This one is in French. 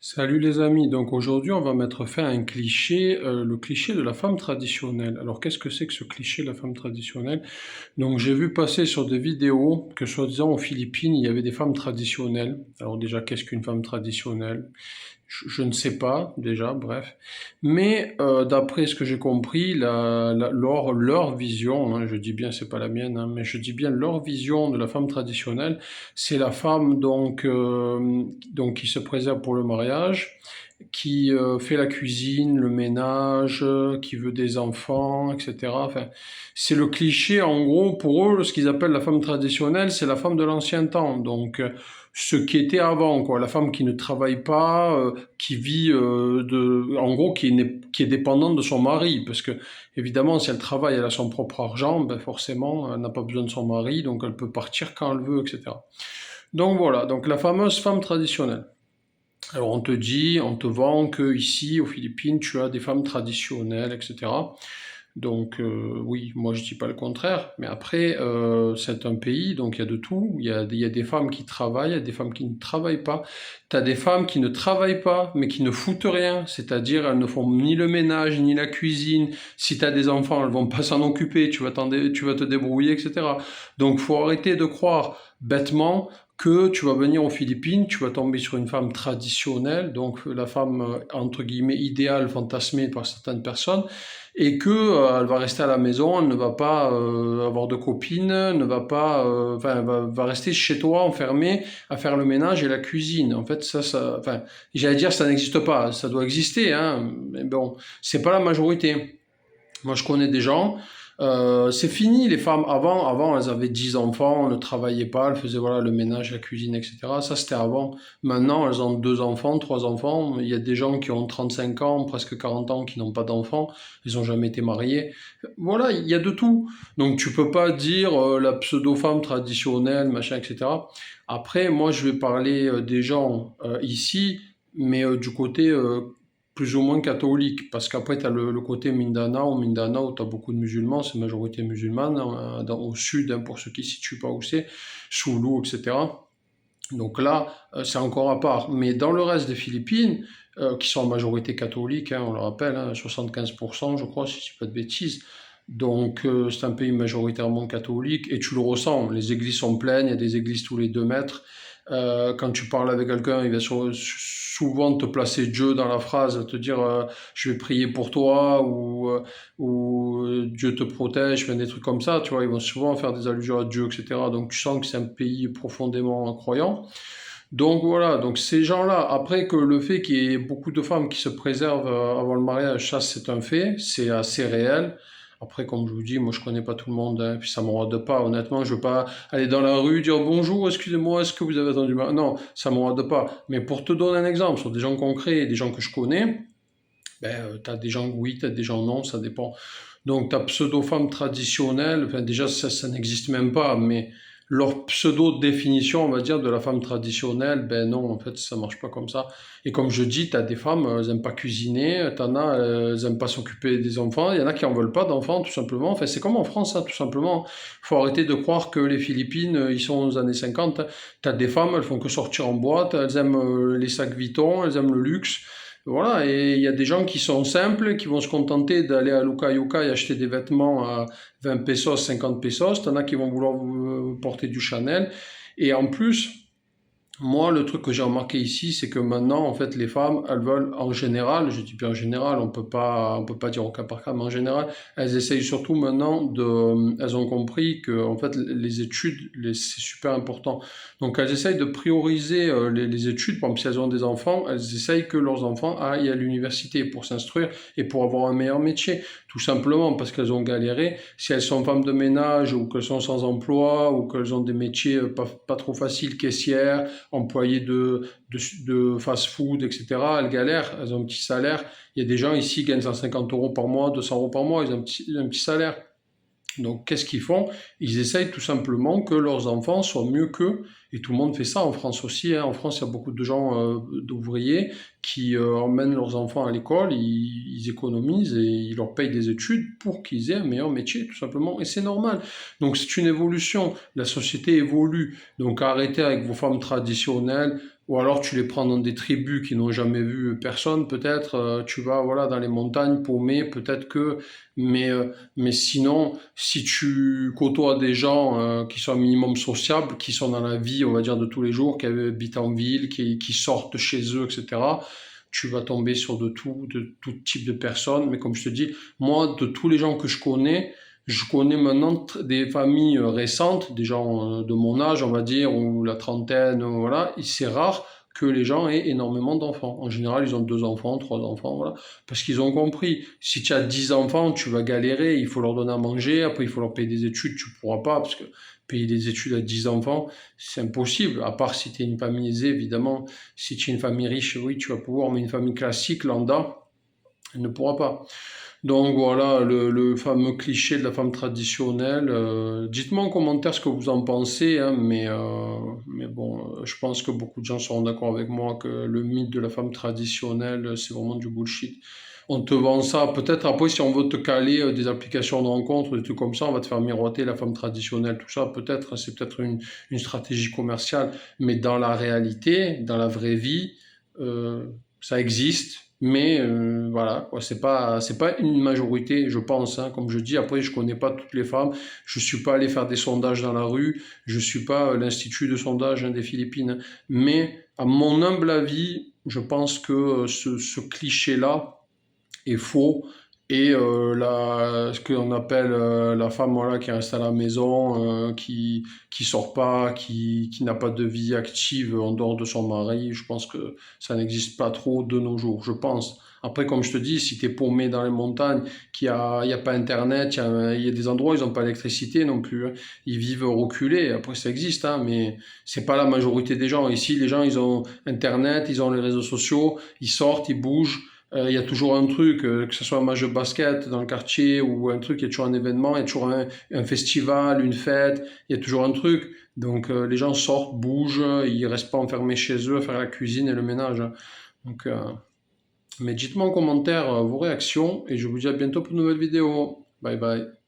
Salut les amis, donc aujourd'hui on va mettre fin à un cliché, le cliché de la femme traditionnelle. Alors qu'est-ce que c'est que ce cliché de la femme traditionnelle? Donc j'ai vu passer sur des vidéos que soi-disant aux Philippines il y avait des femmes traditionnelles. Alors déjà qu'est-ce qu'une femme traditionnelle? Je ne sais pas déjà, bref. Mais d'après ce que j'ai compris, leur vision, hein, je dis bien c'est pas la mienne, hein, mais je dis bien leur vision de la femme traditionnelle, c'est la femme donc qui se préserve pour le mariage, qui fait la cuisine, le ménage, qui veut des enfants, etc. Enfin, c'est le cliché, en gros, pour eux, ce qu'ils appellent la femme traditionnelle, c'est la femme de l'ancien temps. Donc, ce qui était avant, quoi. La femme qui ne travaille pas, qui vit en gros, qui est dépendante de son mari. Parce que, évidemment, si elle travaille, elle a son propre argent, ben forcément, elle n'a pas besoin de son mari, donc elle peut partir quand elle veut, etc. Donc voilà, donc la fameuse femme traditionnelle. Alors on te dit, on te vend que ici aux Philippines tu as des femmes traditionnelles, etc. Donc oui, moi je dis pas le contraire, mais après c'est un pays, donc il y a de tout. Il y a des femmes qui travaillent, il y a des femmes qui ne travaillent pas. Tu as des femmes qui ne travaillent pas, mais qui ne foutent rien, c'est-à-dire elles ne font ni le ménage, ni la cuisine. Si tu as des enfants, elles vont pas s'en occuper, tu vas te débrouiller, etc. Donc faut arrêter de croire bêtement que tu vas venir aux Philippines, tu vas tomber sur une femme traditionnelle, donc la femme entre guillemets idéale, fantasmée par certaines personnes, et que elle va rester à la maison, elle ne va pas avoir de copine, ne va pas, enfin, va rester chez toi enfermée à faire le ménage et la cuisine. En fait, enfin, j'allais dire ça n'existe pas, ça doit exister, hein, mais bon, c'est pas la majorité. Moi, je connais des gens. C'est fini, les femmes. Avant, elles avaient 10 enfants, elles ne travaillaient pas, elles faisaient voilà, le ménage, la cuisine, etc. Ça, c'était avant. Maintenant, elles ont 2 enfants, 3 enfants. Il y a des gens qui ont 35 ans, presque 40 ans, qui n'ont pas d'enfants. Ils n'ont jamais été mariés. Voilà, il y a de tout. Donc, tu peux pas dire la pseudo-femme traditionnelle, machin, etc. Après, moi, je vais parler des gens ici, mais du côté plus ou moins catholique, parce qu'après tu as le côté Mindanao, tu as beaucoup de musulmans, c'est majorité musulmane, hein, au sud, hein, pour ceux qui ne situent pas où c'est, Sulu, etc. Donc là, c'est encore à part. Mais dans le reste des Philippines, qui sont en majorité catholique, hein, on le rappelle, hein, 75%, je crois, si je ne dis pas de bêtises. Donc c'est un pays majoritairement catholique, et tu le ressens, les églises sont pleines, il y a des églises tous les 2 mètres. Quand tu parles avec quelqu'un, il va souvent te placer Dieu dans la phrase, te dire je vais prier pour toi ou Dieu te protège, enfin, des trucs comme ça, tu vois, ils vont souvent faire des allusions à Dieu, etc. Donc tu sens que c'est un pays profondément croyant. Donc voilà, donc ces gens-là, après que le fait qu'il y ait beaucoup de femmes qui se préservent avant le mariage, ça c'est un fait, c'est assez réel. Après, comme je vous dis, moi je connais pas tout le monde, hein, puis ça me regarde pas, honnêtement, je veux pas aller dans la rue dire bonjour, excusez-moi, est-ce que vous avez attendu Non, ça me regarde pas. Mais pour te donner un exemple sur des gens concrets, des gens que je connais, ben, t'as des gens oui, t'as des gens non, ça dépend. Donc ta pseudo-femme traditionnelle, enfin déjà ça n'existe même pas, mais leur pseudo-définition, on va dire, de la femme traditionnelle, ben non, en fait, ça marche pas comme ça. Et comme je dis, t'as des femmes, elles aiment pas cuisiner, t'en as, elles aiment pas s'occuper des enfants, il y en a qui en veulent pas d'enfants, tout simplement. Enfin, c'est comme en France, hein, tout simplement. Faut arrêter de croire que les Philippines, ils sont aux années 50. T'as des femmes, elles font que sortir en boîte, elles aiment les sacs Vuitton, elles aiment le luxe. Voilà, et il y a des gens qui sont simples, qui vont se contenter d'aller à Luca Yuka et acheter des vêtements à 20 pesos, 50 pesos. T'en as qui vont vouloir porter du Chanel. Et en plus, moi, le truc que j'ai remarqué ici, c'est que maintenant, en fait, les femmes, elles veulent, en général, je dis bien en général, on peut pas dire au cas par cas, mais en général, elles essayent surtout maintenant elles ont compris que, en fait, les études, c'est super important. Donc, elles essayent de prioriser les études. Par exemple, si elles ont des enfants, elles essayent que leurs enfants aillent à l'université pour s'instruire et pour avoir un meilleur métier. Tout simplement parce qu'elles ont galéré. Si elles sont femmes de ménage ou qu'elles sont sans emploi ou qu'elles ont des métiers pas trop faciles, caissières, employées de fast-food, etc. Elles galèrent, elles ont un petit salaire. Il y a des gens ici qui gagnent 150 euros par mois, 200 euros par mois, ils ont un petit salaire. Donc, qu'est-ce qu'ils font? Ils essayent tout simplement que leurs enfants soient mieux qu'eux. Et tout le monde fait ça en France aussi, hein. En France, il y a beaucoup de gens, d'ouvriers, qui emmènent leurs enfants à l'école, ils économisent et ils leur payent des études pour qu'ils aient un meilleur métier, tout simplement. Et c'est normal. Donc, c'est une évolution. La société évolue. Donc, arrêtez avec vos femmes traditionnelles. ou alors tu les prends dans des tribus qui n'ont jamais vu personne, peut-être, tu vas voilà, dans les montagnes paumées, peut-être que, mais sinon, si tu côtoies des gens qui sont un minimum sociables, qui sont dans la vie, on va dire, de tous les jours, qui habitent en ville, qui sortent de chez eux, etc., tu vas tomber sur de tout type de personnes. Mais comme je te dis, moi, de tous les gens que je connais maintenant des familles récentes, des gens de mon âge, on va dire, ou la trentaine, voilà. Et c'est rare que les gens aient énormément d'enfants. En général, ils ont 2 enfants, 3 enfants, voilà. Parce qu'ils ont compris. Si tu as 10 enfants, tu vas galérer, il faut leur donner à manger, après il faut leur payer des études, tu pourras pas, parce que payer des études à 10 enfants, c'est impossible. À part si tu es une famille aisée, évidemment. Si tu es une famille riche, oui, tu vas pouvoir, mais une famille classique, lambda, elle ne pourra pas. Donc voilà, le fameux cliché de la femme traditionnelle. Dites-moi en commentaire ce que vous en pensez, hein, mais bon, je pense que beaucoup de gens seront d'accord avec moi que le mythe de la femme traditionnelle, c'est vraiment du bullshit. On te vend ça, peut-être après si on veut te caler des applications de rencontres, des trucs comme ça, on va te faire miroiter la femme traditionnelle, tout ça, peut-être, c'est peut-être une stratégie commerciale, mais dans la réalité, dans la vraie vie, euh, ça existe, mais voilà, quoi, c'est pas une majorité, je pense, hein, comme je dis. Après, je connais pas toutes les femmes, je suis pas allé faire des sondages dans la rue, je suis pas l'institut de sondage, hein, des Philippines, mais à mon humble avis, je pense que ce cliché-là est faux. Et ce qu'on appelle la femme voilà, qui reste à la maison, qui sort pas, qui n'a pas de vie active en dehors de son mari, je pense que ça n'existe pas trop de nos jours, je pense. Après, comme je te dis, si tu es paumé dans les montagnes, il y a pas Internet, il y a des endroits où ils n'ont pas d'électricité non plus, hein. Ils vivent reculés, après ça existe, hein, mais c'est pas la majorité des gens. Ici, les gens, ils ont Internet, ils ont les réseaux sociaux, ils sortent, ils bougent. Il y a toujours un truc, que ce soit un match de basket dans le quartier ou un truc, il y a toujours un événement, il y a toujours un festival, une fête, il y a toujours un truc. Donc les gens sortent, bougent, ils restent pas enfermés chez eux à faire la cuisine et le ménage, hein. Donc, mais dites-moi en commentaire vos réactions et je vous dis à bientôt pour une nouvelle vidéo. Bye bye.